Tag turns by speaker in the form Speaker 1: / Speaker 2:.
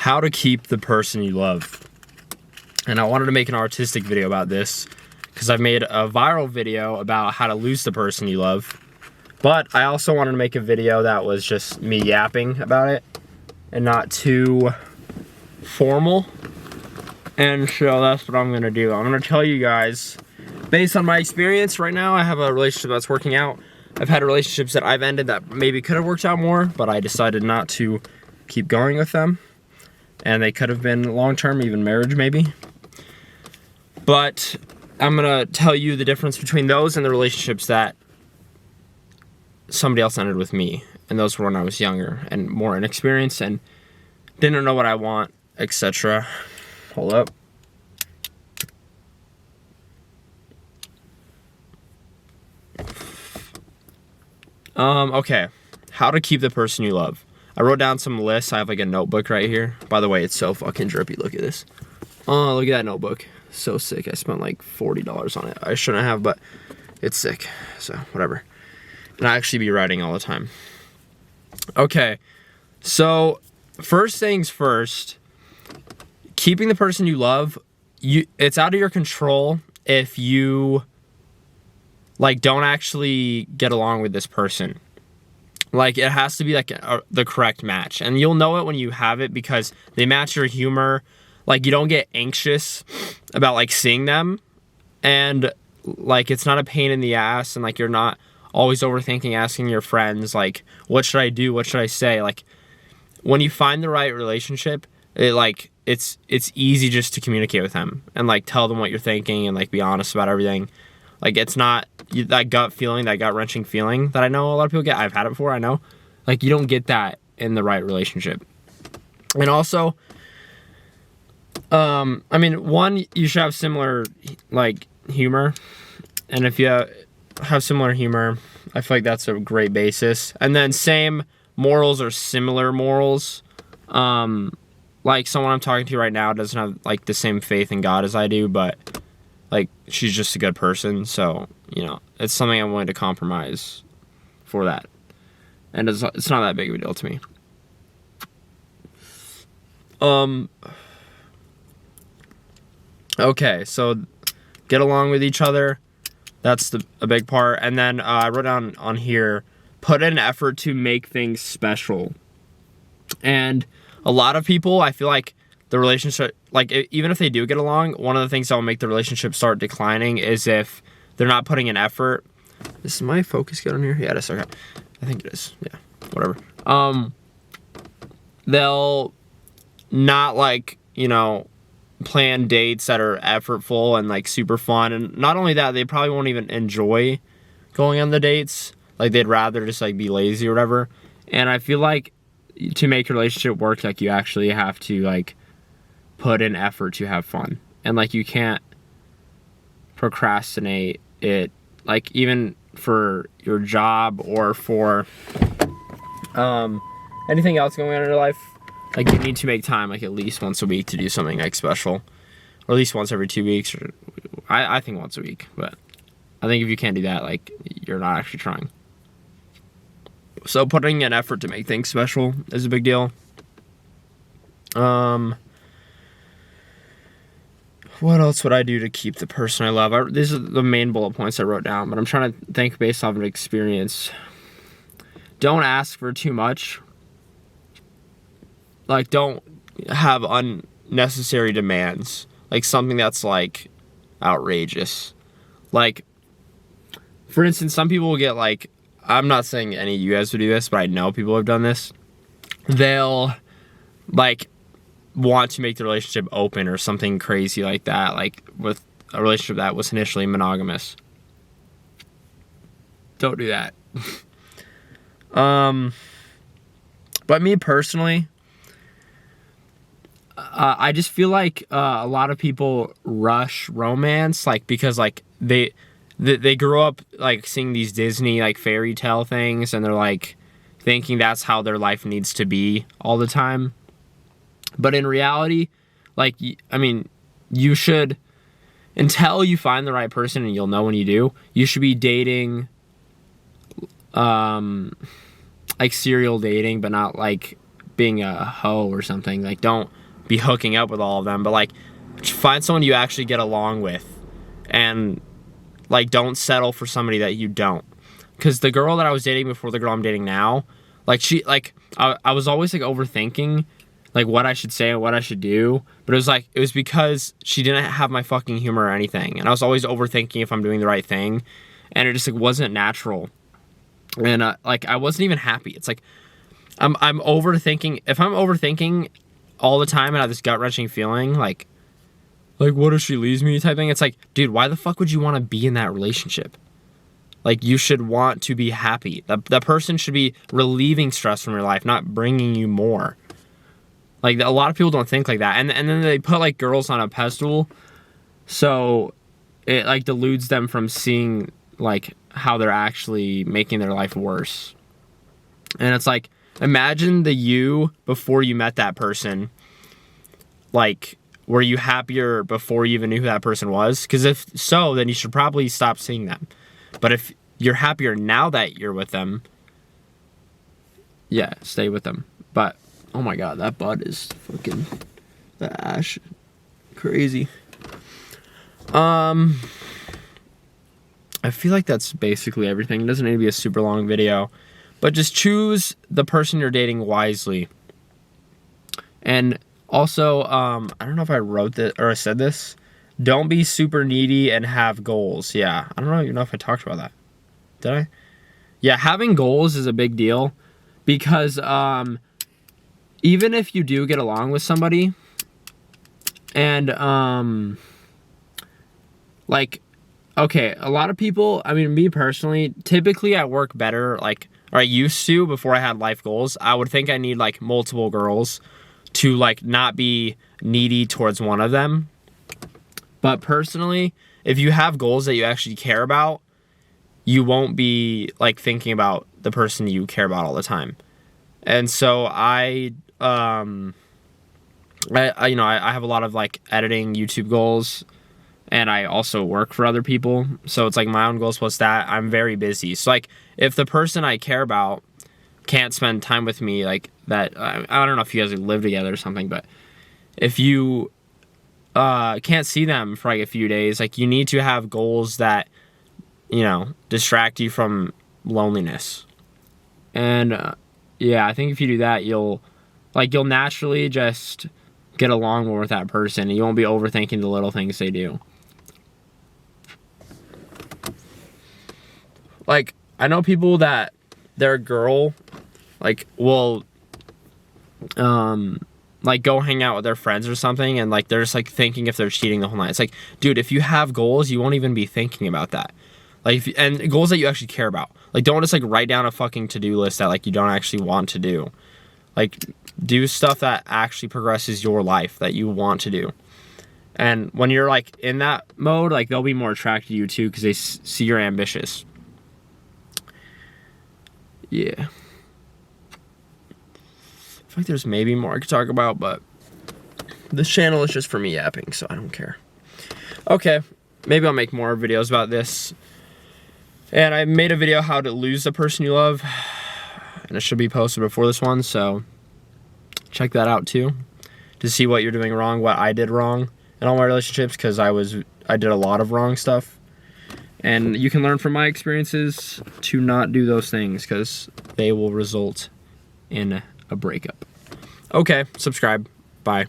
Speaker 1: how to keep the person you love. And I wanted to make an artistic video about this because I've made a viral video about how to lose the person you love. But I also wanted to make a video that was just me yapping about it and not too formal. And so that's what I'm gonna do. I'm gonna tell you guys, based on my experience right now, I have a relationship that's working out. I've had relationships that I've ended that maybe could have worked out more, but I decided not to keep going with them. And they could have been long-term, even marriage maybe. But I'm gonna tell you the difference between those and the relationships that somebody else ended with me. And those were when I was younger and more inexperienced and didn't know what I want, etc. Hold up. Okay. How to keep the person you love. I wrote down some lists. I have like a notebook right here. By the way, it's so fucking drippy. Look at this. Oh, look at that notebook. So sick. I spent like $40 on it. I shouldn't have, but it's sick. So, whatever. And I actually be writing all the time. Okay. So, first things first. Keeping the person you love, it's out of your control if you like don't actually get along with this person. Like, it has to be like the correct match, and you'll know it when you have it because they match your humor. Like, you don't get anxious about like seeing them, and like it's not a pain in the ass, and like you're not always overthinking, asking your friends like, what should I do, what should I say. Like, when you find the right relationship, it's easy just to communicate with them and like tell them what you're thinking and like be honest about everything. Like, it's not that gut feeling, that gut wrenching feeling that I know a lot of people get. I've had it before, I know. Like, you don't get that in the right relationship. And also, I mean, one, you should have similar like humor. And if you have similar humor, I feel like that's a great basis. And then same morals or similar morals. Like, someone I'm talking to right now doesn't have like the same faith in God as I do, but like, she's just a good person, so, you know, it's something I'm willing to compromise for that. And it's not that big of a deal to me. Okay, so get along with each other. That's a big part. And then I wrote down on here, put in effort to make things special. And a lot of people, I feel like the relationship, like even if they do get along, one of the things that will make the relationship start declining is if they're not putting in effort. Is my focus good on here? Yeah, it is. Okay. I think it is. Yeah, whatever. They'll not like, you know, plan dates that are effortful and like super fun. And not only that, they probably won't even enjoy going on the dates. Like, they'd rather just like be lazy or whatever. And I feel like to make a relationship work, like, you actually have to like put in effort to have fun. And like, you can't procrastinate it, like even for your job or for anything else going on in your life. Like, you need to make time like at least once a week to do something like special, or at least once every 2 weeks, or I think once a week. But I think if you can't do that, like, you're not actually trying. So putting in effort to make things special is a big deal. What else would I do to keep the person I love? These are the main bullet points I wrote down, but I'm trying to think based off of experience. Don't ask for too much. Like, don't have unnecessary demands. Like, something that's like outrageous. Like, for instance, some people will get like, I'm not saying any of you guys would do this, but I know people have done this. They'll like want to make the relationship open or something crazy like that, like with a relationship that was initially monogamous. Don't do that. But me personally, I just feel like a lot of people rush romance, like, because like they grew up like seeing these Disney like fairy tale things, and they're like thinking that's how their life needs to be all the time. But in reality, like, I mean, you should, until you find the right person, and you'll know when you do, you should be dating like serial dating, but not like being a hoe or something. Like, don't be hooking up with all of them, but like, find someone you actually get along with, and like, don't settle for somebody that you don't. Because the girl that I was dating before the girl I'm dating now, like, I was always like overthinking like what I should say and what I should do, but it was because she didn't have my fucking humor or anything, and I was always overthinking if I'm doing the right thing, and it just like wasn't natural, and like I wasn't even happy. It's like I'm overthinking. If I'm overthinking all the time and I have this gut-wrenching feeling like what if she leaves me type thing, it's like, dude, why the fuck would you want to be in that relationship? Like, you should want to be happy. That person should be relieving stress from your life, not bringing you more. Like, a lot of people don't think like that. And then they put, like, girls on a pedestal. So, it, like, deludes them from seeing, like, how they're actually making their life worse. And it's like, imagine the you before you met that person. Like, were you happier before you even knew who that person was? Because if so, then you should probably stop seeing them. But if you're happier now that you're with them, yeah, stay with them. But, oh my god, that bud is fucking, the ash, crazy. I feel like that's basically everything. It doesn't need to be a super long video. But just choose the person you're dating wisely. And also, I don't know if I wrote this or I said this. Don't be super needy and have goals. Yeah, I don't even know if I talked about that. Did I? Yeah, having goals is a big deal because even if you do get along with somebody and like, okay, a lot of people, I mean, me personally, typically I work better, like, or I used to before I had life goals. I would think I need like multiple girls to like not be needy towards one of them. But personally, if you have goals that you actually care about, you won't be like thinking about the person you care about all the time. And so I have a lot of like editing YouTube goals, and I also work for other people. So it's like my own goals plus that. I'm very busy. So like if the person I care about can't spend time with me like that, I don't know if you guys live together or something, but if you can't see them for like a few days, like you need to have goals that, you know, distract you from loneliness. And yeah, I think if you do that, you'll naturally just get along more with that person, and you won't be overthinking the little things they do. Like, I know people that their girl like will like go hang out with their friends or something, and like they're just like thinking if they're cheating the whole night. It's like, dude, if you have goals, you won't even be thinking about that. Like, and goals that you actually care about. Like, don't just like write down a fucking to-do list that like you don't actually want to do. Like, do stuff that actually progresses your life that you want to do. And when you're like in that mode, like they'll be more attracted to you too because they see you're ambitious. Yeah. I feel like there's maybe more I could talk about, but this channel is just for me yapping, so I don't care. Okay, maybe I'll make more videos about this. And I made a video how to lose the person you love, and it should be posted before this one, so check that out too, to see what you're doing wrong, what I did wrong in all my relationships, because I did a lot of wrong stuff. And you can learn from my experiences to not do those things, because they will result in a breakup. Okay, subscribe. Bye.